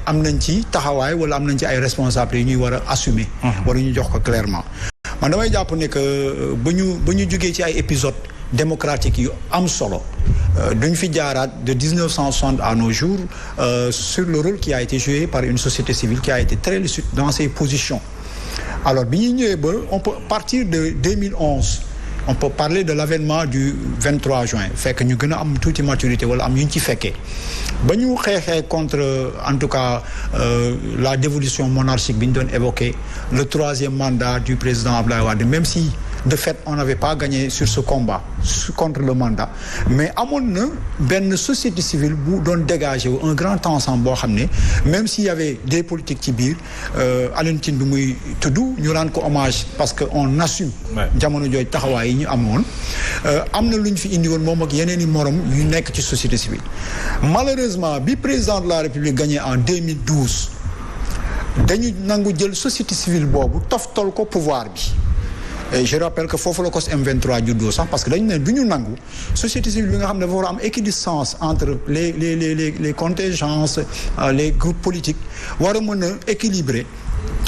am nañ ci taxawaay wala am nañ ci ay responsabilités yu ñuy war a assumer. wala ñu jox ko clairement. man damay jàpp ne que ba ñu jógee ci ay épisodes démocratiques yu am solo duñ fi jaaraat de 1960 à nos jours sur le rôle qui a été joué par une société civile qui a été très lucide dans ses positions. alors bi ñuy ñëwee ba on peut partir de 2011 on peut parler de l'avènement du 23 juin fekk ñu gën a am tuuti maturité wala am yu ñu ci fekkee ba ñu xeexee contre en tout cas la dévolution monarchique bi ñu doon évoqué le troisième mandat du président Abdoulaye Wade même si de fait on n'avait pas gagné sur ce combat contre le mandat mais amoon na benn société civile bu doon dégager wu un grand ensemble boo xam ne même s'il y avait des politiques ci biir Alioune Tine bi muy tudd ñu rendre ko hommage parce que on assume jamono jooju taxawaay yi ñu amoon am na lu ñu fi indi woon moom ak yeneen i morom yu nekk ci société civile malheureusement bi président de la République gagné en 2012 dañu nangu jël société civile boobu toftal ko pouvoir bi et je rappelle que foofu la COS M23 juddoo sax parce que dañu ne du ñu nangu société civile bi nga xam ne dafa war a am équidistance entre les contingences les groupes politiques war a mën a équilibrer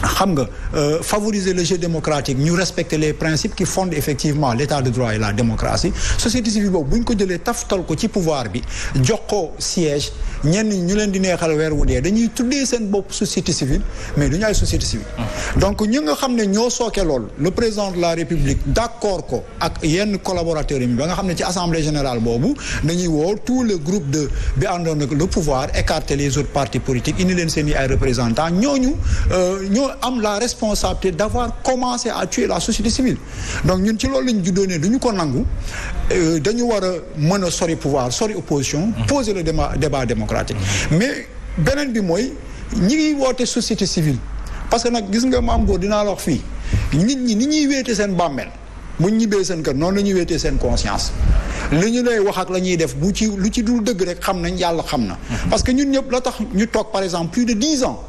xam nga favoriser le jeu démocratique ñu respecter les principes qui fondent effectivement l'état de droit et la démocratie société civile boobu bu ñu ko jëlee taftal ko ci pouvoir bi jox ko siège ñenn ñu leen di neexal weer wu dee dañuy tuddee seen bopp société civile mais du ñu ay société civile donc ñu nga xam ne ñoo sooke lool le président de la République d'accord ko ak yenn collaborateurs yi ba nga xam ne ci assemblée générale boobu dañuy woo tout le groupe de bi àndoon ak le pouvoir écarter les autres partis politiques indi leen seen i ay représentants ñooñu ñoo am la responsabilité d'avoir commencé à tuer la société civile donc ñun ci loolu lañu juddoo ne du ñu ko nangu dañu war a mën a sori pouvoir sori opposition poser le débat démocratique mais beneen bi mooy ñi ngi woote société civile parce que nag gis nga maam góor dinaa la wax fii nit ñi ni ñuy wéete seen bàmmeel bu ñu ñibbee seen kër noonu la ñuy wéetee seen conscience li ñu lay wax ak la ñuy def bu ci lu ci dul dëgg rek xam nañ yàlla xam na parce que ñun ñëpp la tax ñu toog par exemple plus de 10 ans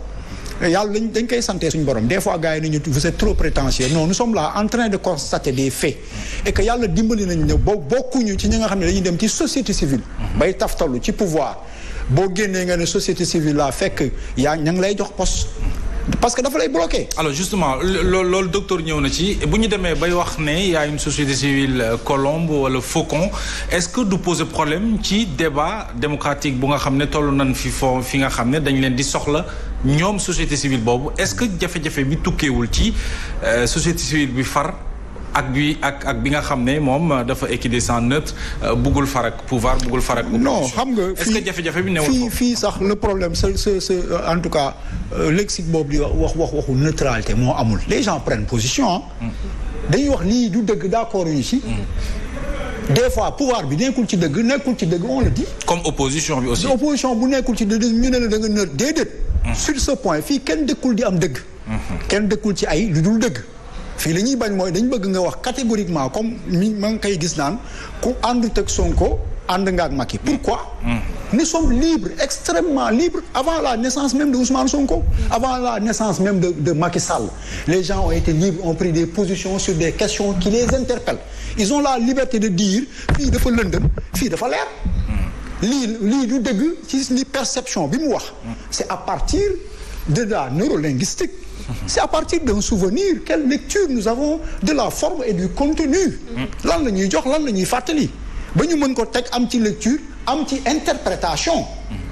yàlla dañ koy santé suñu borom des fois gars yi nañu vous êtes trop prétentieux non nous sommes là en train de constater des faits et que yàlla dimbali nañu ne bokkuñu ci ñi nga xam ne dañuy dem ci société civile bay taftalu ci pouvoir boo génnee nga ne société civile la fekk yaa ña ngi lay jox poste parce que dafa lay bloqué. alors justement loolu docteur ñëw na ci bu ñu demee bay wax ne y a une société civile colombe wala faucon est-ce que du poser problème ci débat démocratique bu nga xam ne toll nañ fi nga xam ne dañ leen di soxla ñoom société civile boobu est-ce que jafe-jafe bi tukkeewul ci société civile bi far ak bi nga xam ne moom dafa équidistant neutre buggul farak pouvoir buggul farak non xam nga est-ce que jafe-jafe bi newul fii sax le problème c'est en tout cas lexique boobu di waxu neutralité moo amul les gens prennent position dañuy wax lii du dëgg d'accord ñu ci des fois pouvoir bi nekkul ci dëgg on le dit comme opposition bi aussi opposition bu nekkul ci dëgg ñu ne la da nga neutre déedéet sur ce point fii kenn dëkkul di am dëgg kenn dëkkul ci ay lu dul dëgg fii li ñuy bañ mooy dañ bëgg nga wax catégoriquement comme mi ma ngi koy gis naan ku àndut ak Sonko ànd nga ak Macky pourquoi nous sommes libres extrêmement libres avant la naissance même de Ousmane Sonko avant la naissance même de Macky Sall les gens ont été libres ont pris des positions sur des questions qui les interpellent ils ont la liberté de dire fii dafa lëndëm fii dafa leer lii du dëgg ci li perception bi mu wax c'est à partir de la neurolinguistique c'est à partir d'un souvenir quelle lecture nous avons de la forme et du contenu lan la ñuy jox lan la ñuy fàttali ba ñu mën ko teg am ci lecture am ci interprétation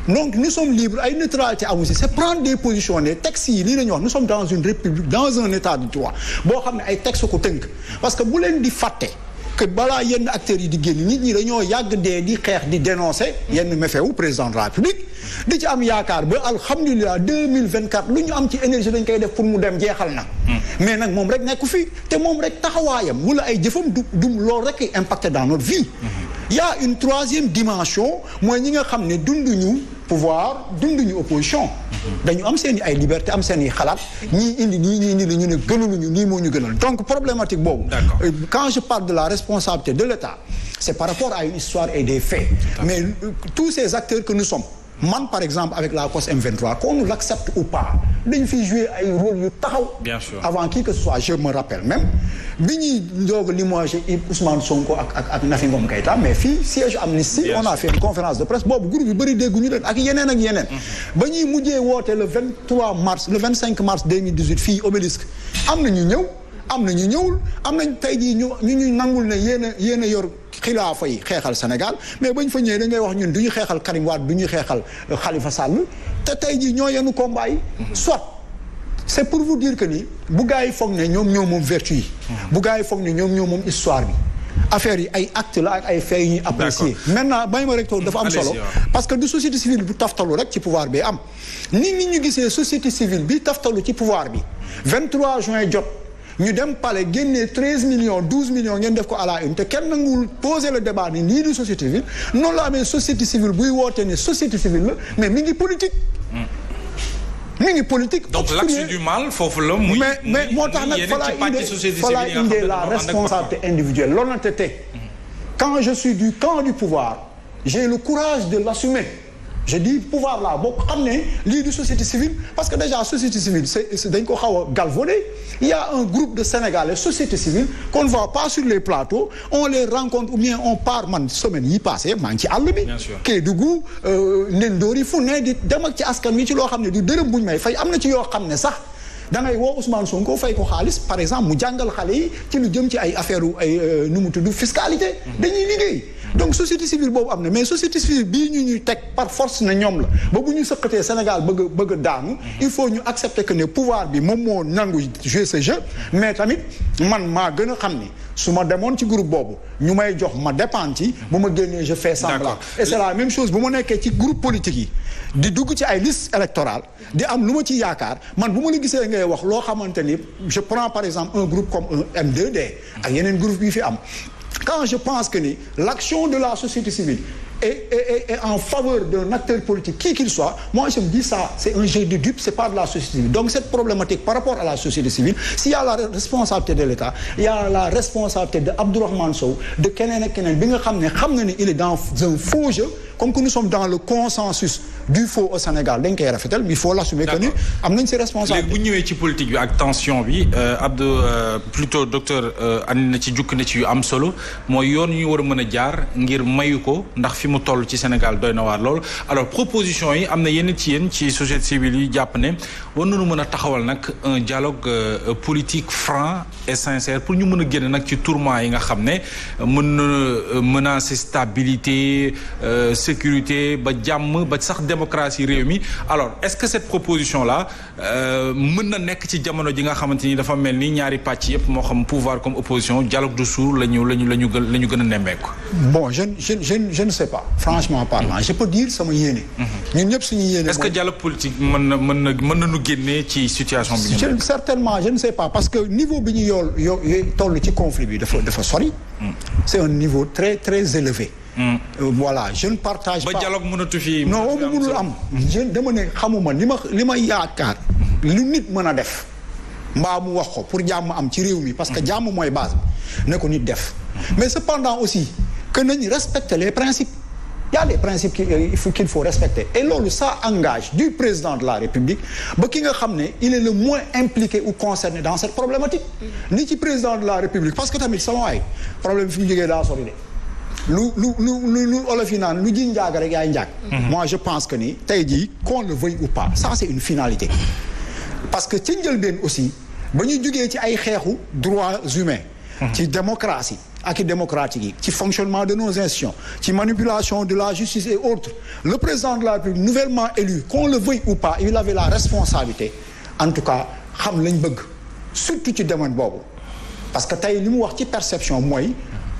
donc nous sommes libres ay neutralité amu si c'est prendre des positions ne textes yi lii la ñuy wax nous sommes dans une république dans un état de droit boo xam ne ay textes ko tënk parce que bu leen di fàtte que balaa yenn acteurs yi di génn nit ñi dañoo yàgg dee di xeex di dénoncer yenn méfewu président de la République di ci am yaakaar ba alhamdulilah 2024 lu ñu am ci énergie dañ koy def pour mu dem jeexal na mais nag moom rek nekku fii te moom rek taxawaayam wala ay jëfam du loolu rek impacté dans notre vie il y a une troisième dimension mooy ñi nga xam ne dunduñu pouvoir dunduñu opposition dañu am seen i ay liberté am seen i xalaat ñii indi li ñu ne gënaluñu nii moo ñu gënal donc problématique boobu quand je parle de la responsabilité de l'État c'est par rapport à une histoire et des faits mais tous ces acteurs que nous sommes man par exemple avec la COS M23 qu'on nous l'accepte ou pas dañ fiy jouer ay rôle yu taxaw. Bien sûr. Avant qui que ce soit je me rappelle même bi ñuy doog a limoger Ousmane Sonko ak Nafi Ngom Keïta mais fii siège Amnesty on a fait une conférence de presse boobu groupe yu bëri dégguñu leen ak yeneen ak yeneen. ba ñuy mujjee woote le 25 mars 2018 fii Obélisque am na ñu ñëw am na ñu ñëwul am nañ tey jii ñu nangul ne yéen a yor xilaafa yi xeexal Sénégal mais bañ fa ñëwee da ngay wax ñun du ñu xeexal Karim Wade du ñu xeexal Khalifa Sall te tey jii ñoo yenu combat yi soit c'est pour vous dire que ni bu gars yi foog ne ñoom ñoo moom vertu yi bu gars yi foog ne ñoom ñoo moom histoire bi affaire yi ay acte la ak ay faits yu ñuy apprécier maintenant bay ma rek toog dafa am solo parce que du société civile bu taftalu rek ci pouvoir bi am nit ñu gisee société civile bi taftalu ci pouvoir bi 23 juin jot ñu dem palais génnee 13 millions 12 millions ngeen def ko à la une te kenn nanguwul poser le débat ni lii du société civile noonu la amee société civile buy woote ne société civile la mais mi ngi politique mi ngi politique. donc l'axe du mal foofu la. muy mais moo tax nag fa laa indee la responsabilité individuelle l'honnêteté. Quand je suis du camp du pouvoir j'ai le courage de l'assumer. Je dis pouvoir là boo xam ne lii du société civile parce que déjà société civile c'est dañ ko xaw a galvaudé il y a un groupe de Sénégalais société civile qu'on ne voit pas sur les plateaux on les rencontre ou bien on part man semaine yi passé maa ngi ci àll bi Kédougou Ndendoori fu ne di dem ak ci askan wi ci loo xam ne du dërëm buñ may fay am na ci yoo xam ne sax da ngay woo Ousmane Sonko fay ko xaalis par exemple mu jàngal xale yi ci lu jëm ci ay affaire ay nu mu tudd fiscalité dañuy liggéey donc société civile boobu am na mais société civile bii ñuy teg par force na ñoom la ba bu ñu sëqatee Sénégal bëgg a daanu il faut ñu accepter que ne pouvoir bi moom moo nangu jouer ce jeu mais tamit man maa gën a xam ni su ma demoon ci groupe boobu ñu may jox ma dépendre ci bu ma génnee je fais semblant et c'est la même chose bu ma nekkee ci groupe politique yi di dugg ci ay liste électorale di am lu ma ci yaakaar man bu ma la gisee ngay wax loo xamante ni je prends par exemple un groupe comme un M2D ak yeneen groupe yi fi am quand je pense que ni l'action de la société civile est en faveur d'un acteur politique qui qu'il soit moi je me dis ça c'est un jeu de dupes c'est pas de la société civile donc cette problématique par rapport à la société civile s'il y a la responsabilité de l'État il y a la responsabilité de Abdourahmane Sow de keneen ak keneen bi nga xam ne il est dans un faux jeu comme que nous sommes dans le consensus du faux au Sénégal dañ koy rafetal mais il faut l'assumer que ni am nañ ci responsabilité. léegi bu ñëwee ci politique bi ak tension bi Abdou plutôt docteur andi na ci jukk na ci yu am solo mooy yoon ñu war a mën a jaar ngir mayu ko ndax fi mu toll ci Sénégal doy na waar lool alors proposition yi am na yenn ci yéen ci société civile yi jàpp ne war nañu mën a taxawal nag un dialogue politique franc et sincère pour ñu mën a génn nag ci tourment yi nga xam ne mën na menacer stabilité sécurité ba jàmm ba sax démocratie réew mi alors est-ce que cette proposition là mën na nekk ci jamono ji nga xamante ni dafa mel ni ñaari pàcc yëpp moo xam pouvoir comme opposition dialogue de sourds la ñu gën a nemmeeku. bon je ne sais pas franchement parlant je peux dire sama yéene. ñun ñëpp suñu yéene. est-ce que dialogue politique mën na nu génnee ci situation bi. certainement je ne sais pas parce que niveau bi ñu yoo toll ci conflit bi dafa sori. c'est un niveau très très élevé. Voilà je ne partage pas ba dialogue mënatu fi. non mënul am dama ne xamuma li ma yaakaar lu nit mën a def mbaa mu wax ko pour jàmm am ci réew mi parce que jàmm mooy base bi ne ko nit def mais cependant aussi que nañ respecter les principes il y a des principes qu'il faut respecter et loolu ça engage du président de la République ba ki nga xam ne il est le moins impliqué ou concerné dans cette problématique ni ci président de la République parce que tamit sama waay problème fi ñu jógee daa sori de lu olof yi naan lu ji njaag rek yaay njaag moi je pense que ni tey jii qu'on le veuille ou pas ça c'est une finalité parce que ci njëlbeen aussi ba ñu jógee ci ay xeexu droits humains ci démocratie ak i démocratique yi ci fonctionnement de nos institutions ci manipulation de la justice et autres le président de la République nouvellement élu qu'on le veuille ou pas il avait la responsabilité en tout cas xam lañ bëgg surtout ci domaine boobu parce que tey li mu wax ci perception mooy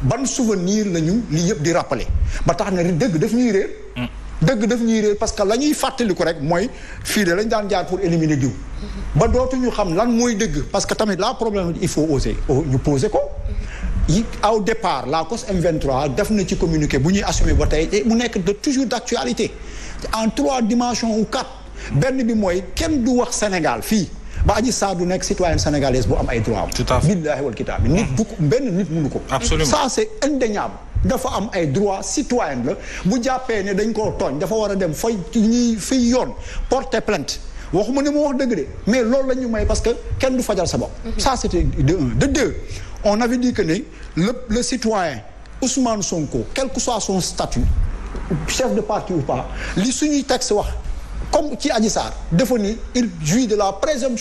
ban souvenir lañu lii yëpp di rappeler ba tax na dëgg daf ñuy réer parce que la ñuy fàttaliku rek mooy fii de lañ daan jaar pour éliminer diw ba dootuñu xam lan mooy dëgg parce que tamit la problème il faut oser ñu poser ko au départ la COS M23 def na ci communiqué bu ñuy assumer ba tey te mu nekk de toujours d'actualité en 3 dimensions ou 4 benn bi mooy kenn du wax Sénégal fii ba Adji Sarr du nekk citoyenne sénégalaise bu am ay droits am. tout à fait billaahi wal kitaab bi nit du ko benn nit mënu ko. absolument ça c'est indéniable dafa am ay droits citoyens la bu jàppee ne dañ koo tooñ dafa war a dem fay ñuy fiy yoon porter plainte waxuma ne moo wax dëgg de mais loolu la ñu may parce que kenn du fajal sa bopp. Ça c'était de un. De deux, on avait dit que ne le citoyen Ousmane Sonko quel que soit son statut chef de parti ou pas li suñuy texte wax comme ci Adji Sarr dafa ni il jouit de la présomption